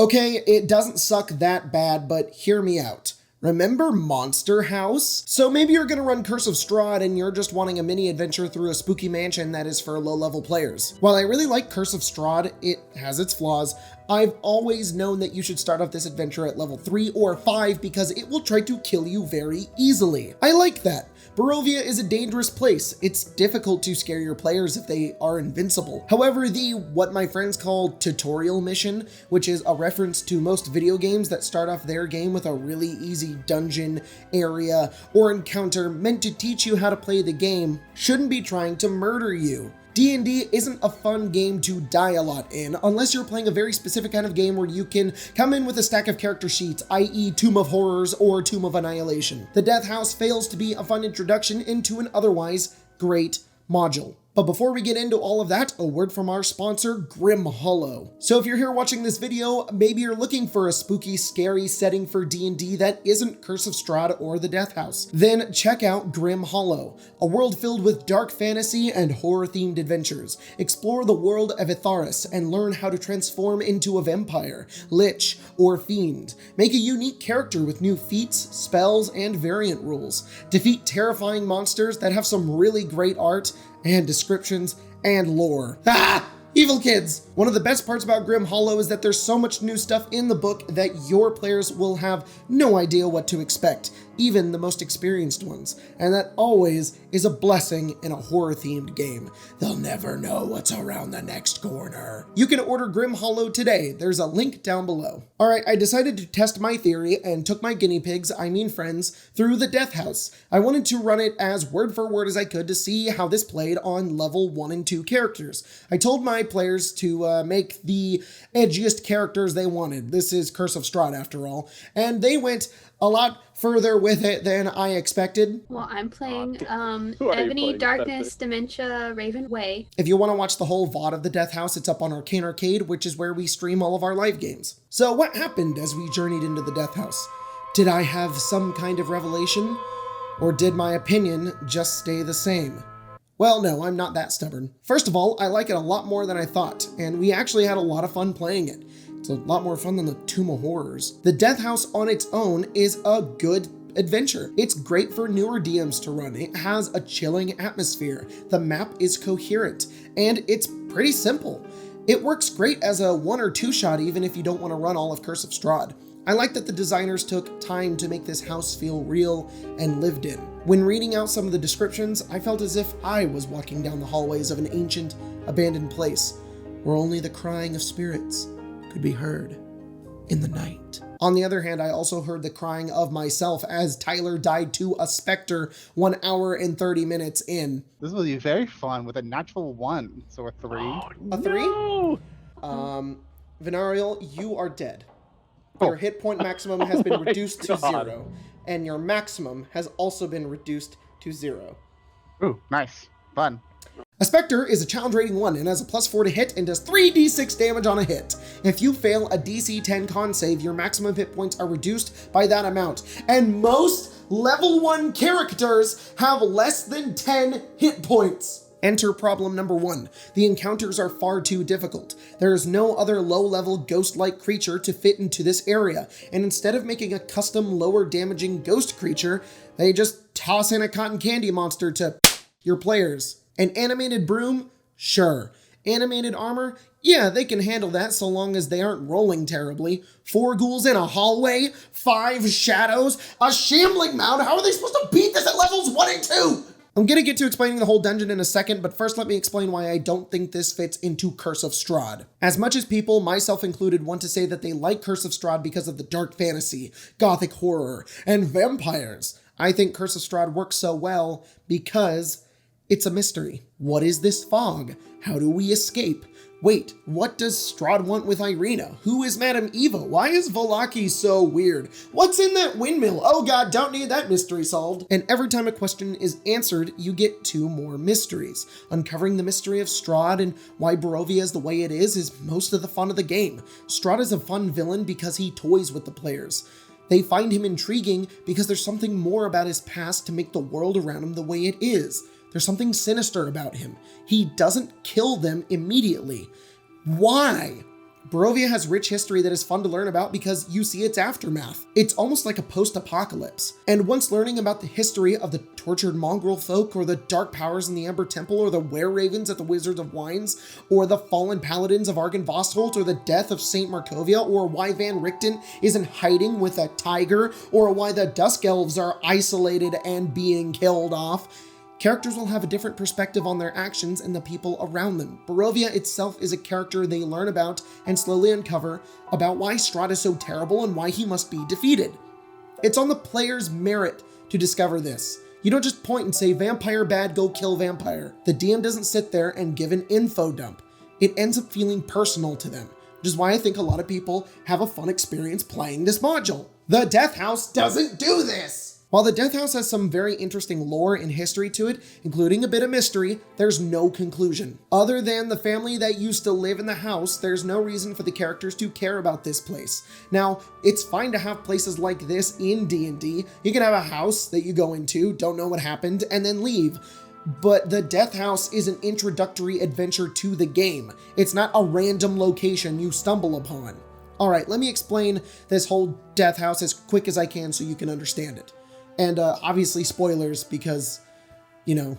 Okay, it doesn't suck that bad, but hear me out. Remember Monster House? So maybe you're gonna run Curse of Strahd and you're just wanting a mini adventure through a spooky mansion that is for low-level players. While I really like Curse of Strahd, it has its flaws. I've always known that you should start off this adventure at level 3 or 5 because it will try to kill you very easily. I like that. Barovia is a dangerous place. It's difficult to scare your players if they are invincible. However, the what my friends call tutorial mission, which is a reference to most video games that start off their game with a really easy dungeon, area, or encounter meant to teach you how to play the game, shouldn't be trying to murder you. D&D isn't a fun game to die a lot in, unless you're playing a very specific kind of game where you can come in with a stack of character sheets, i.e. Tomb of Horrors or Tomb of Annihilation. The Death House fails to be a fun introduction into an otherwise great module. But before we get into all of that, a word from our sponsor, Grim Hollow. So if you're here watching this video, maybe you're looking for a spooky, scary setting for D&D that isn't Curse of Strahd or the Death House. Then check out Grim Hollow, a world filled with dark fantasy and horror-themed adventures. Explore the world of Itharis and learn how to transform into a vampire, lich, or fiend. Make a unique character with new feats, spells, and variant rules. Defeat terrifying monsters that have some really great art and descriptions and lore. Ah! Evil kids! One of the best parts about Grim Hollow is that there's so much new stuff in the book that your players will have no idea what to expect, even the most experienced ones. And that always is a blessing in a horror-themed game. They'll never know what's around the next corner. You can order Grim Hollow today. There's a link down below. Alright, I decided to test my theory and took my guinea pigs, I mean friends, through the Death House. I wanted to run it as word for word as I could to see how this played on level 1 and 2 characters. I told my players to make the edgiest characters they wanted. This is Curse of Strahd after all. And they went a lot further with it than I expected. Well, I'm playing Ebony, Darkness, Dementia, Raven Way. If you want to watch the whole VOD of the Death House, it's up on Arcane Arcade, which is where we stream all of our live games. So what happened as we journeyed into the Death House? Did I have some kind of revelation? Or did my opinion just stay the same? Well, no, I'm not that stubborn. First of all, I like it a lot more than I thought, and we actually had a lot of fun playing it. It's a lot more fun than the Tomb of Horrors. The Death House on its own is a good adventure. It's great for newer DMs to run. It has a chilling atmosphere. The map is coherent, and it's pretty simple. It works great as a 1 or 2 shot even if you don't want to run all of Curse of Strahd. I like that the designers took time to make this house feel real and lived in. When reading out some of the descriptions, I felt as if I was walking down the hallways of an ancient, abandoned place, where only the crying of spirits could be heard in the night. On the other hand, I also heard the crying of myself as Tyler died to a specter 1 hour and 30 minutes in. This will be very fun with a natural 1, so a 3. Oh, A 3? no! Venarial, you are dead. Your hit point maximum has been reduced to 0, and your maximum has also been reduced to 0. Ooh, nice. Fun. A Spectre is a challenge rating 1 and has a +4 to hit and does 3d6 damage on a hit. If you fail a DC 10 con save, your maximum hit points are reduced by that amount. And most level 1 characters have less than 10 hit points. Enter problem number 1. The encounters are far too difficult. There is no other low-level ghost-like creature to fit into this area, and instead of making a custom lower damaging ghost creature, they just toss in a cotton candy monster to your players. An animated broom? Sure. Animated armor? Yeah, they can handle that so long as they aren't rolling terribly. 4 ghouls in a hallway? 5 shadows? A shambling mound? How are they supposed to beat this at levels 1 and 2? I'm gonna get to explaining the whole dungeon in a second, but first let me explain why I don't think this fits into Curse of Strahd. As much as people, myself included, want to say that they like Curse of Strahd because of the dark fantasy, gothic horror, and vampires, I think Curse of Strahd works so well because it's a mystery. What is this fog? How do we escape? Wait, what does Strahd want with Irina? Who is Madame Eva? Why is Volaki so weird? What's in that windmill? Oh god, don't need that mystery solved. And every time a question is answered, you get 2 more mysteries. Uncovering the mystery of Strahd and why Barovia is the way it is most of the fun of the game. Strahd is a fun villain because he toys with the players. They find him intriguing because there's something more about his past to make the world around him the way it is. There's something sinister about him. He doesn't kill them immediately. Why? Barovia has rich history that is fun to learn about because you see its aftermath. It's almost like a post-apocalypse. And once learning about the history of the tortured mongrel folk, or the dark powers in the Ember Temple, or the were-ravens at the Wizards of Wines, or the fallen paladins of Argynvostholt, or the death of Saint Markovia, or why Van Richten is in hiding with a tiger, or why the Dusk Elves are isolated and being killed off, characters will have a different perspective on their actions and the people around them. Barovia itself is a character they learn about and slowly uncover about why Strahd is so terrible and why he must be defeated. It's on the player's merit to discover this. You don't just point and say, vampire bad, go kill vampire. The DM doesn't sit there and give an info dump. It ends up feeling personal to them, which is why I think a lot of people have a fun experience playing this module. The Death House doesn't do this! While the Death House has some very interesting lore and history to it, including a bit of mystery, there's no conclusion. Other than the family that used to live in the house, there's no reason for the characters to care about this place. Now, it's fine to have places like this in D&D. You can have a house that you go into, don't know what happened, and then leave. But the Death House is an introductory adventure to the game. It's not a random location you stumble upon. Alright, let me explain this whole Death House as quick as I can so you can understand it. And obviously spoilers because, you know,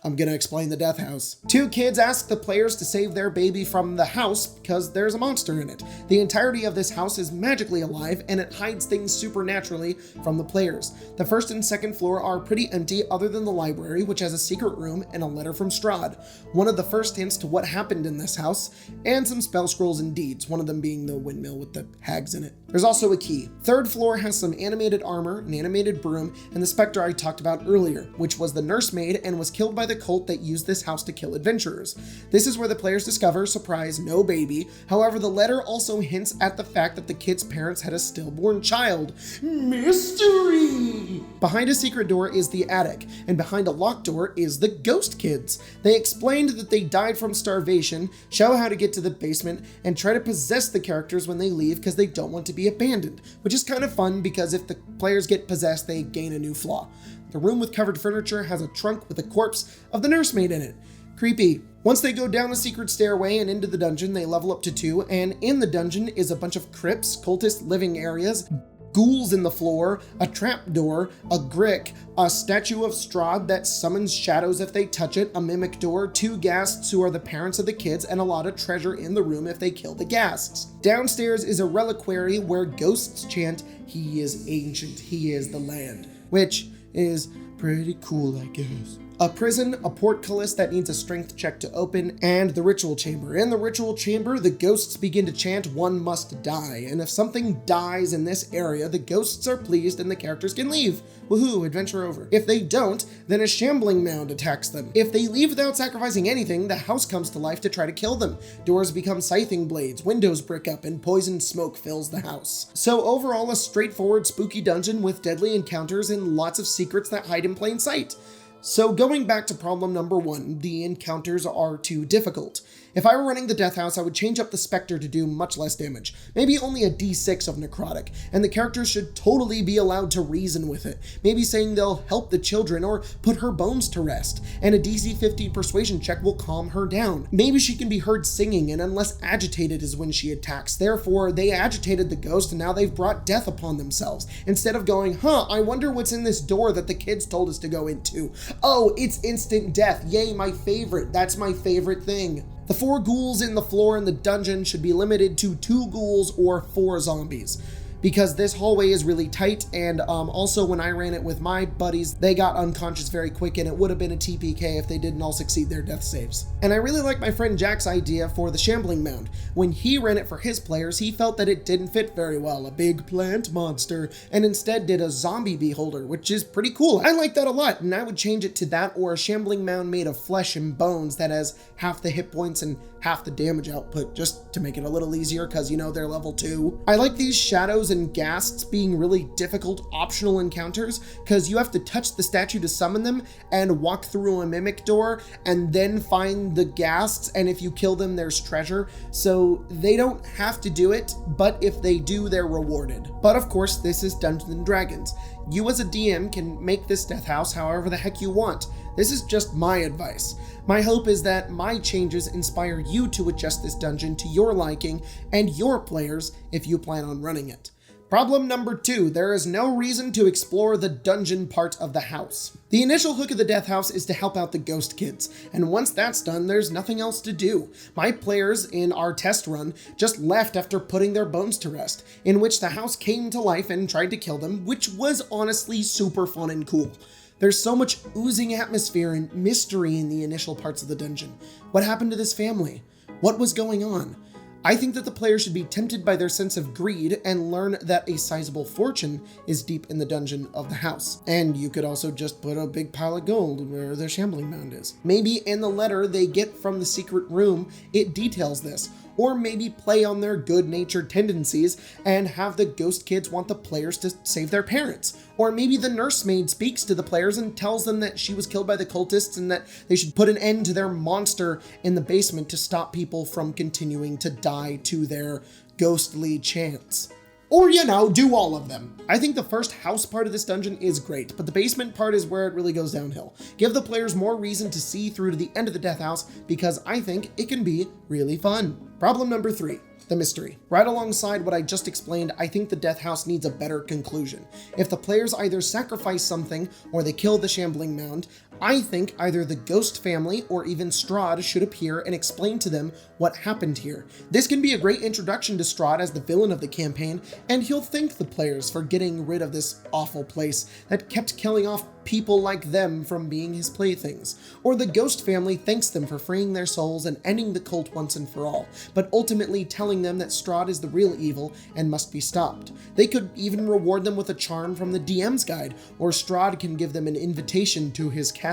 I'm gonna explain the Death House. Two kids ask the players to save their baby from the house because there's a monster in it. The entirety of this house is magically alive and it hides things supernaturally from the players. The first and second floor are pretty empty other than the library, which has a secret room and a letter from Strahd. One of the first hints to what happened in this house, and some spell scrolls and deeds, one of them being the windmill with the hags in it. There's also a key. Third floor has some animated armor, an animated broom, and the specter I talked about earlier, which was the nursemaid and was killed by the cult that used this house to kill adventurers. This is where the players discover, surprise, no baby. However, the letter also hints at the fact that the kid's parents had a stillborn child. Mystery! Behind a secret door is the attic, and behind a locked door is the ghost kids. They explained that they died from starvation, show how to get to the basement, and try to possess the characters when they leave because they don't want to be abandoned, which is kind of fun because if the players get possessed, they gain a new flaw. The room with covered furniture has a trunk with a corpse of the nursemaid in it. Creepy. Once they go down the secret stairway and into the dungeon, they level up to 2, and in the dungeon is a bunch of crypts, cultist living areas, ghouls in the floor, a trapdoor, a grick, a statue of Strahd that summons shadows if they touch it, a mimic door, 2 ghasts who are the parents of the kids, and a lot of treasure in the room if they kill the ghasts. Downstairs is a reliquary where ghosts chant, "He is ancient, he is the land," which is pretty cool, I guess. A prison, a portcullis that needs a strength check to open, and the ritual chamber. In the ritual chamber, the ghosts begin to chant, "One must die," and if something dies in this area, the ghosts are pleased and the characters can leave. Woohoo, adventure over. If they don't, then a shambling mound attacks them. If they leave without sacrificing anything, the house comes to life to try to kill them. Doors become scything blades, windows brick up, and poisoned smoke fills the house. So overall, a straightforward spooky dungeon with deadly encounters and lots of secrets that hide in plain sight. So going back to problem number 1, the encounters are too difficult. If I were running the Death House, I would change up the Spectre to do much less damage, maybe only a D6 of necrotic, and the characters should totally be allowed to reason with it, maybe saying they'll help the children or put her bones to rest, and a DC 15 persuasion check will calm her down. Maybe she can be heard singing and unless agitated is when she attacks, therefore they agitated the ghost and now they've brought death upon themselves, instead of going, I wonder what's in this door that the kids told us to go into. Oh, it's instant death, yay, my favorite, that's my favorite thing. The 4 ghouls in the floor in the dungeon should be limited to 2 ghouls or 4 zombies, because this hallway is really tight, and also when I ran it with my buddies, they got unconscious very quick, and it would have been a TPK if they didn't all succeed their death saves. And I really like my friend Jack's idea for the shambling mound. When he ran it for his players, he felt that it didn't fit very well, a big plant monster, and instead did a zombie beholder, which is pretty cool. I like that a lot, and I would change it to that or a shambling mound made of flesh and bones that has half the hit points and half the damage output, just to make it a little easier because, you know, they're level 2. I like these shadows and ghasts being really difficult optional encounters because you have to touch the statue to summon them and walk through a mimic door and then find the ghasts, and if you kill them there's treasure, so they don't have to do it, but if they do they're rewarded. But of course this is Dungeons & Dragons. You as a DM can make this death house however the heck you want. This is just my advice. My hope is that my changes inspire you to adjust this dungeon to your liking and your players if you plan on running it. Problem number 2, there is no reason to explore the dungeon part of the house. The initial hook of the death house is to help out the ghost kids, and once that's done, there's nothing else to do. My players in our test run just left after putting their bones to rest, in which the house came to life and tried to kill them, which was honestly super fun and cool. There's so much oozing atmosphere and mystery in the initial parts of the dungeon. What happened to this family? What was going on? I think that the player should be tempted by their sense of greed and learn that a sizable fortune is deep in the dungeon of the house. And you could also just put a big pile of gold where the shambling mound is. Maybe in the letter they get from the secret room, it details this. Or maybe play on their good-natured tendencies and have the ghost kids want the players to save their parents. Or maybe the nursemaid speaks to the players and tells them that she was killed by the cultists and that they should put an end to their monster in the basement to stop people from continuing to die to their ghostly chants. Or, do all of them. I think the first house part of this dungeon is great, but the basement part is where it really goes downhill. Give the players more reason to see through to the end of the death house because I think it can be really fun. Problem number 3. The mystery. Right alongside what I just explained, I think the death house needs a better conclusion. If the players either sacrifice something or they kill the shambling mound, I think either the ghost family or even Strahd should appear and explain to them what happened here. This can be a great introduction to Strahd as the villain of the campaign, and he'll thank the players for getting rid of this awful place that kept killing off people like them from being his playthings. Or the ghost family thanks them for freeing their souls and ending the cult once and for all, but ultimately telling them that Strahd is the real evil and must be stopped. They could even reward them with a charm from the DM's guide, or Strahd can give them an invitation to his castle.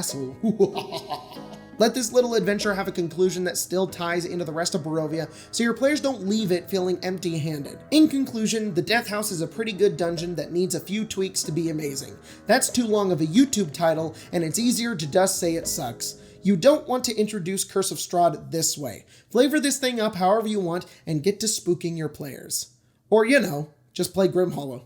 Let this little adventure have a conclusion that still ties into the rest of Barovia, so your players don't leave it feeling empty-handed. In conclusion, the Death House is a pretty good dungeon that needs a few tweaks to be amazing. That's too long of a YouTube title, and it's easier to just say it sucks. You don't want to introduce Curse of Strahd this way. Flavor this thing up however you want, and get to spooking your players. Or, just play Grim Hollow.